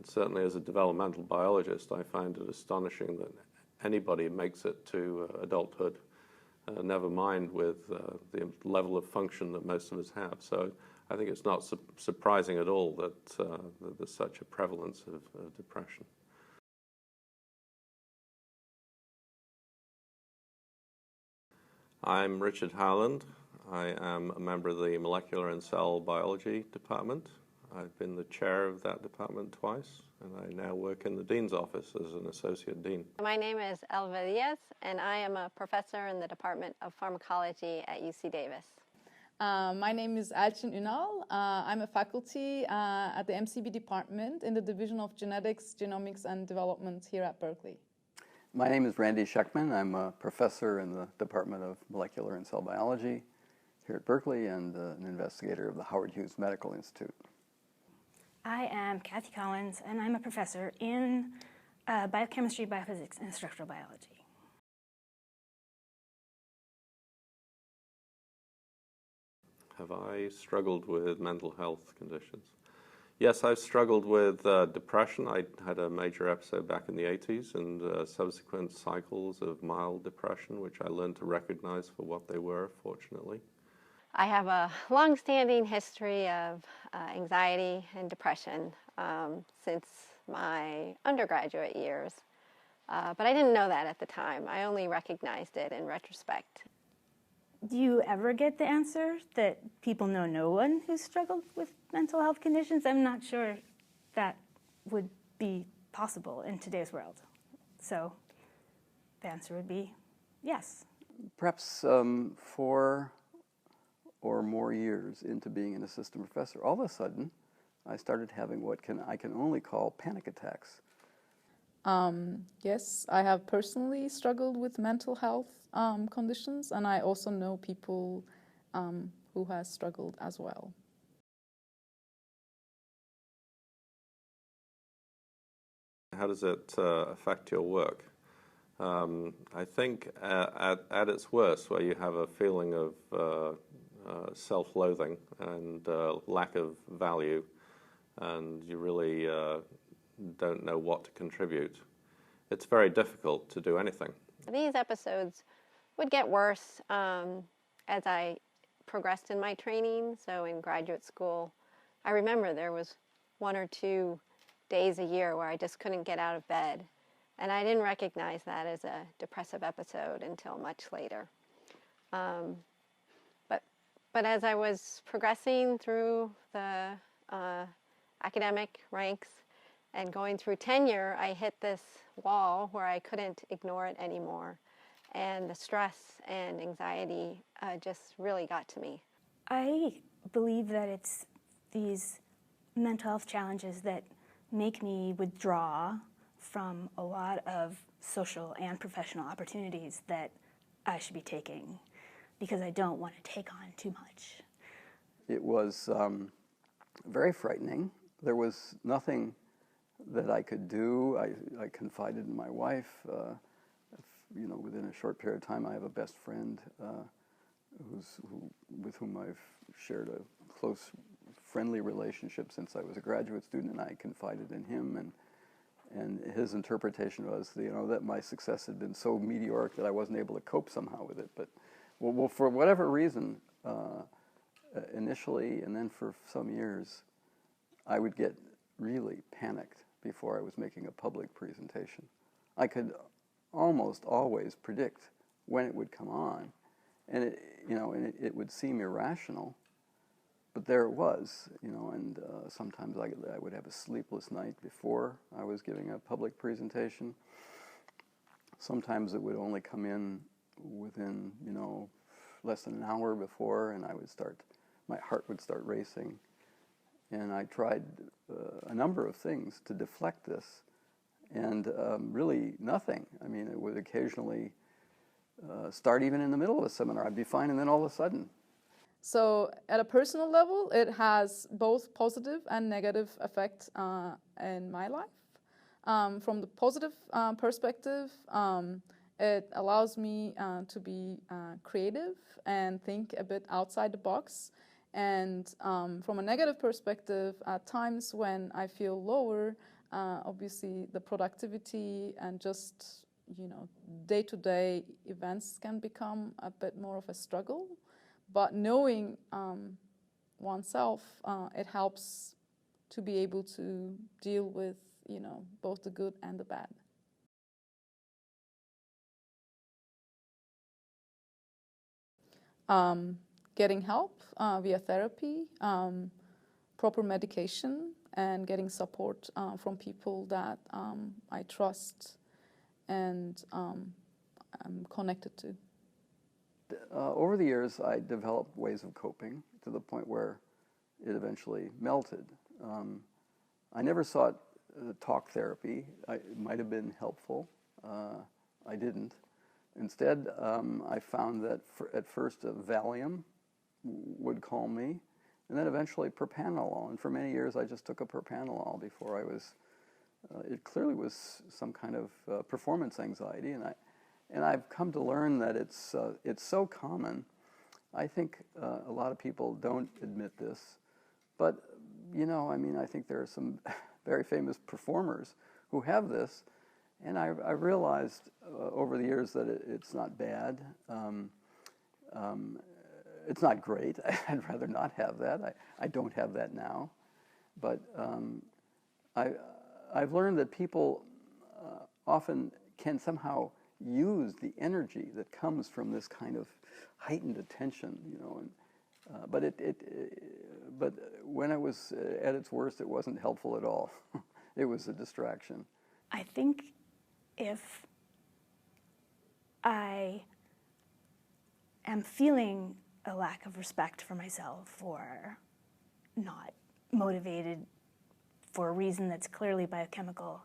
Certainly as a developmental biologist, I find it astonishing that anybody makes it to adulthood, never mind with the level of function that most of us have. So I think it's not surprising at all that there's such a prevalence of depression. I'm Richard Howland. I am a member of the Molecular and Cell Biology Department. I've been the chair of that department twice, and I now work in the Dean's office as an associate dean. My name is Elva Diaz, and I am a professor in the Department of Pharmacology at UC Davis. My name is Elçin Ünal. I'm a faculty at the MCB department in the Division of Genetics, Genomics, and Development here at Berkeley. My name is Randy Sheckman. I'm a professor in the Department of Molecular and Cell Biology here at Berkeley and an investigator of the Howard Hughes Medical Institute. I am Kathy Collins, and I'm a professor in biochemistry, biophysics, and structural biology. Have I struggled with mental health conditions? Yes, I've struggled with depression. I had a major episode back in the 80s and subsequent cycles of mild depression, which I learned to recognize for what they were, fortunately. I have a long-standing history of anxiety and depression since my undergraduate years, but I didn't know that at the time. I only recognized it in retrospect. Do you ever get the answer that people know no one who's struggled with mental health conditions? I'm not sure that would be possible in today's world. So the answer would be yes. Perhaps 4 or more years into being an assistant professor, all of a sudden I started having what I can only call panic attacks. Yes, I have personally struggled with mental health conditions, and I also know people who have struggled as well. How does it affect your work? I think at its worst, where you have a feeling of self-loathing and lack of value, and you really don't know what to contribute, it's very difficult to do anything. These episodes would get worse as I progressed in my training. So in graduate school, I remember there was 1 or 2 days a year where I just couldn't get out of bed. And I didn't recognize that as a depressive episode until much later. But as I was progressing through the academic ranks and going through tenure, I hit this wall where I couldn't ignore it anymore. And the stress and anxiety just really got to me. I believe that it's these mental health challenges that make me withdraw from a lot of social and professional opportunities that I should be taking, because I don't want to take on too much. It was very frightening. There was nothing that I could do. I confided in my wife. Within a short period of time, I have a best friend with whom I've shared a close, friendly relationship since I was a graduate student, and I confided in him, and his interpretation was, that my success had been so meteoric that I wasn't able to cope somehow with it. But well, for whatever reason, initially, and then for some years, I would get really panicked before I was making a public presentation. I could almost always predict when it would come on, and it would seem irrational, but there it was, and sometimes I would have a sleepless night before I was giving a public presentation. Sometimes it would only come in within, less than an hour before, and my heart would start racing. And I tried a number of things to deflect this, and really nothing. I mean, it would occasionally start even in the middle of a seminar. I'd be fine, and then all of a sudden. So at a personal level, it has both positive and negative effects in my life. From the positive perspective, it allows me to be creative and think a bit outside the box. And from a negative perspective, at times when I feel lower, Obviously, the productivity and just, day-to-day events can become a bit more of a struggle. But knowing oneself, it helps to be able to deal with, both the good and the bad. Getting help via therapy, proper medication, and getting support from people that I trust and I'm connected to. Over the years, I developed ways of coping to the point where it eventually melted. I never sought talk therapy. It might have been helpful. I didn't. Instead, I found that at first Valium would calm me, and then eventually propranolol. And for many years, I just took a propranolol before I was. It clearly was some kind of performance anxiety, and I've come to learn that it's so common. I think a lot of people don't admit this, but I think there are some very famous performers who have this. And I realized over the years that it's not bad. It's not great. I'd rather not have that. I don't have that now. But I've learned that people often can somehow use the energy that comes from this kind of heightened attention, but but when it was at its worst, it wasn't helpful at all. It was a distraction. I think if I am feeling a lack of respect for myself or not motivated for a reason that's clearly biochemical,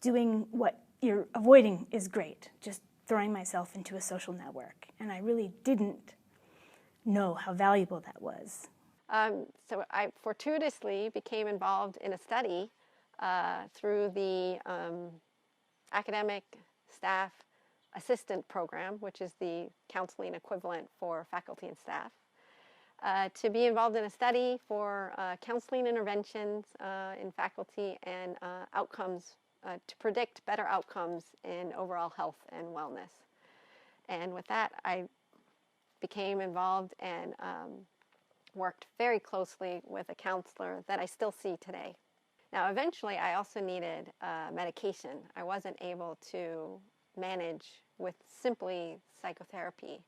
doing what you're avoiding is great, just throwing myself into a social network. And I really didn't know how valuable that was. So I fortuitously became involved in a study through the academic staff assistant program, which is the counseling equivalent for faculty and staff, to be involved in a study for counseling interventions in faculty and outcomes, to predict better outcomes in overall health and wellness. And with that, I became involved and worked very closely with a counselor that I still see today. Now, eventually, I also needed medication. I wasn't able to manage with simply psychotherapy,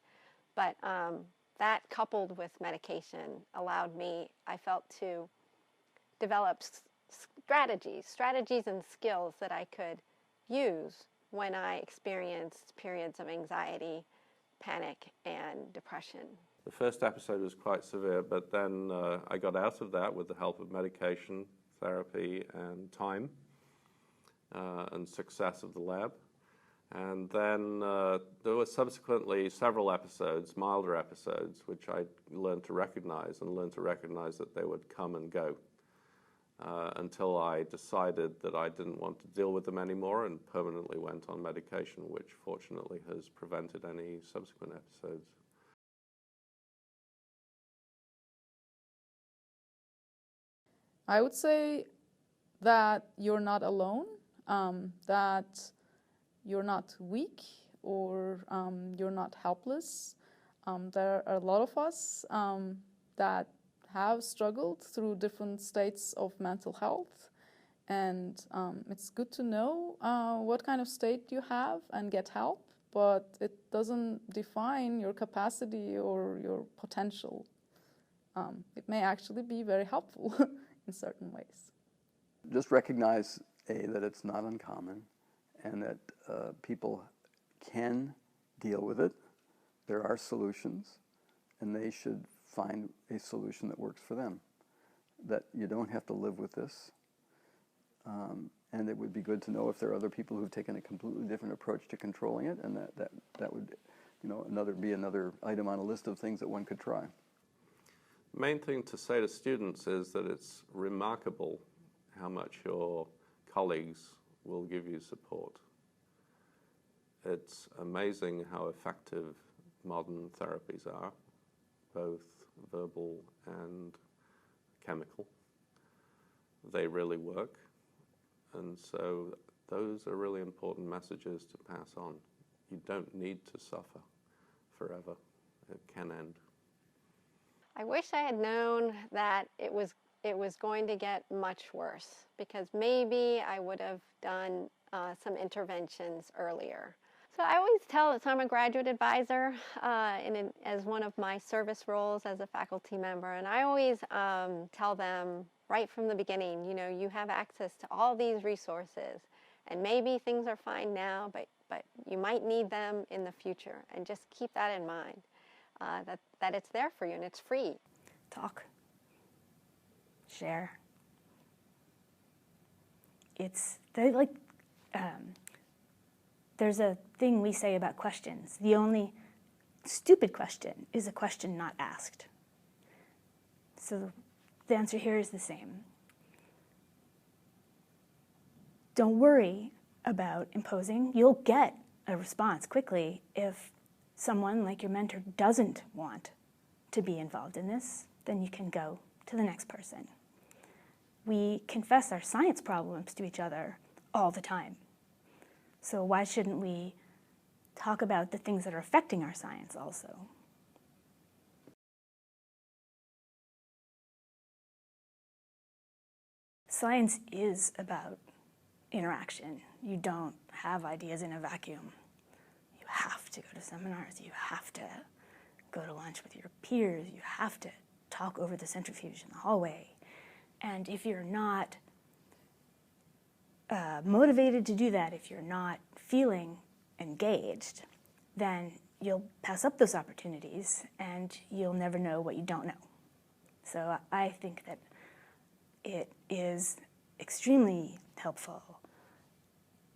but that coupled with medication allowed me, I felt, to develop strategies and skills that I could use when I experienced periods of anxiety, panic, and depression. The first episode was quite severe, but then I got out of that with the help of medication, therapy, and time, and success of the lab. And then there were subsequently several episodes, milder episodes, which I learned to recognize that they would come and go until I decided that I didn't want to deal with them anymore and permanently went on medication, which fortunately has prevented any subsequent episodes. I would say that you're not alone, that you're not weak or you're not helpless. There are a lot of us that have struggled through different states of mental health, and it's good to know what kind of state you have and get help, but it doesn't define your capacity or your potential. It may actually be very helpful in certain ways. Just recognize, that it's not uncommon and that people can deal with it. There are solutions, and they should find a solution that works for them. That you don't have to live with this. And it would be good to know if there are other people who've taken a completely different approach to controlling it, and that would be another item on a list of things that one could try. The main thing to say to students is that it's remarkable how much your colleagues will give you support. It's amazing how effective modern therapies are, both verbal and chemical. they really work. And so those are really important messages to pass on. You don't need to suffer forever. It can end. I wish I had known that it was going to get much worse, because maybe I would have done some interventions earlier. So I always tell, so I'm a graduate advisor as one of my service roles as a faculty member, and I always tell them right from the beginning, you know, you have access to all these resources, and maybe things are fine now, but you might need them in the future, and just keep that in mind, that it's there for you and it's free. Talk. Share. There's a thing we say about questions. The only stupid question is a question not asked. So the answer here is the same. Don't worry about imposing. You'll get a response quickly if someone like your mentor doesn't want to be involved in this. Then you can go to the next person. We confess our science problems to each other all the time. So why shouldn't we talk about the things that are affecting our science also? Science is about interaction. You don't have ideas in a vacuum. You have to go to seminars. You have to go to lunch with your peers. You have to talk over the centrifuge in the hallway. And if you're not motivated to do that, if you're not feeling engaged, then you'll pass up those opportunities and you'll never know what you don't know. So I think that it is extremely helpful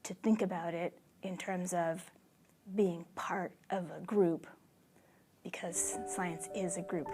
to think about it in terms of being part of a group, because science is a group.